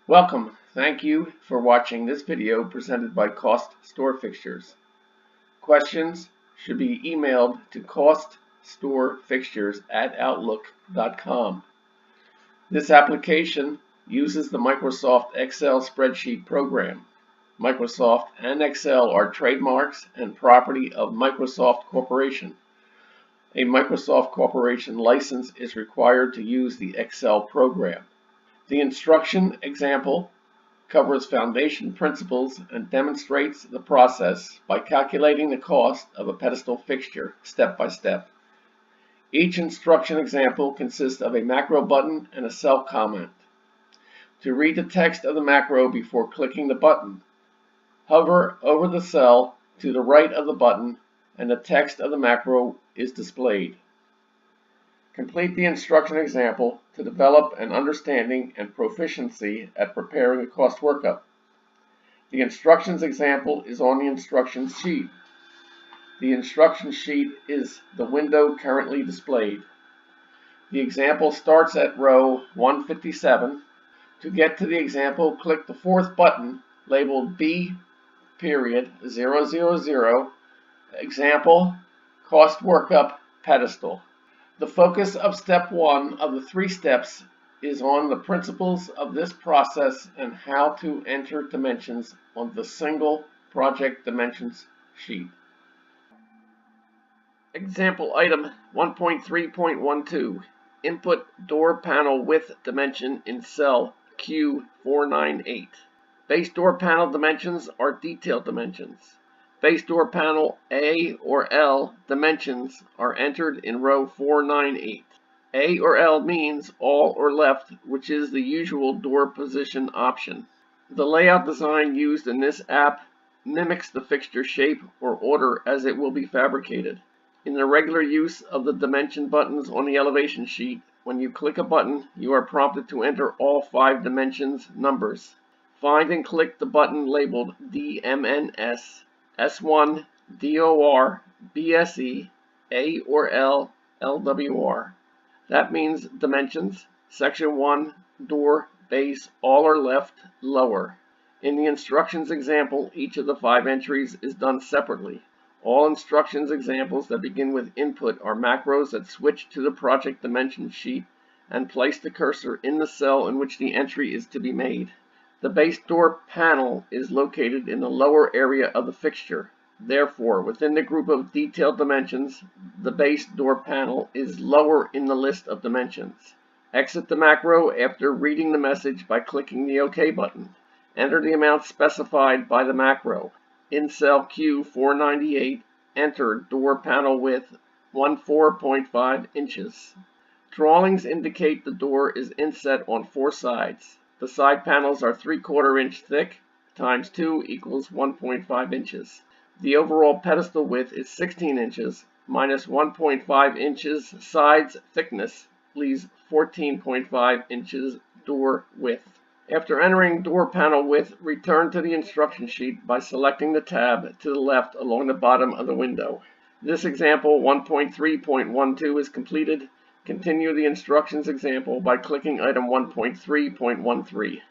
Welcome. Thank you for watching this video presented by CostStoreFixtures. Questions should be emailed to CostStoreFixtures@outlook.com. This application uses the Microsoft Excel spreadsheet program. Microsoft and Excel are trademarks and property of Microsoft Corporation. A Microsoft Corporation license is required to use the Excel program. The instruction example covers foundation principles and demonstrates the process by calculating the cost of a pedestal fixture step by step. Each instruction example consists of a macro button and a cell comment. To read the text of the macro before clicking the button, hover over the cell to the right of the button and the text of the macro is displayed. Complete the instruction example to develop an understanding and proficiency at preparing a cost workup. The instructions example is on the instructions sheet. The instruction sheet is the window currently displayed. The example starts at row 157. To get to the example, click the fourth button labeled B.000 Example Cost Workup Pedestal. The focus of step 1 of the 3 steps is on the principles of this process and how to enter dimensions on the single project dimensions sheet. Example item 1.3.12. Input door panel width dimension in cell Q498. Base door panel dimensions are detailed dimensions. Base door panel A or L dimensions are entered in row 498. A or L means all or left, which is the usual door position option. The layout design used in this app mimics the fixture shape or order as it will be fabricated. In the regular use of the dimension buttons on the elevation sheet, when you click a button, you are prompted to enter all 5 dimensions numbers. Find and click the button labeled DMNS, S1, DOR, BSE, A or L, LWR. That means dimensions, section 1, door, base, all or left, lower. In the instructions example, each of the 5 entries is done separately. All instructions examples that begin with input are macros that switch to the project dimension sheet and place the cursor in the cell in which the entry is to be made. The base door panel is located in the lower area of the fixture. Therefore, within the group of detailed dimensions, the base door panel is lower in the list of dimensions. Exit the macro after reading the message by clicking the OK button. Enter the amount specified by the macro. In cell Q498, enter door panel width 14.5 inches. Drawings indicate the door is inset on 4 sides. The side panels are 3/4 inch thick, times 2 equals 1.5 inches. The overall pedestal width is 16 inches, minus 1.5 inches sides thickness, leaves 14.5 inches door width. After entering door panel width, return to the instruction sheet by selecting the tab to the left along the bottom of the window. This example 1.3.12 is completed. Continue the instructions example by clicking item 1.3.13.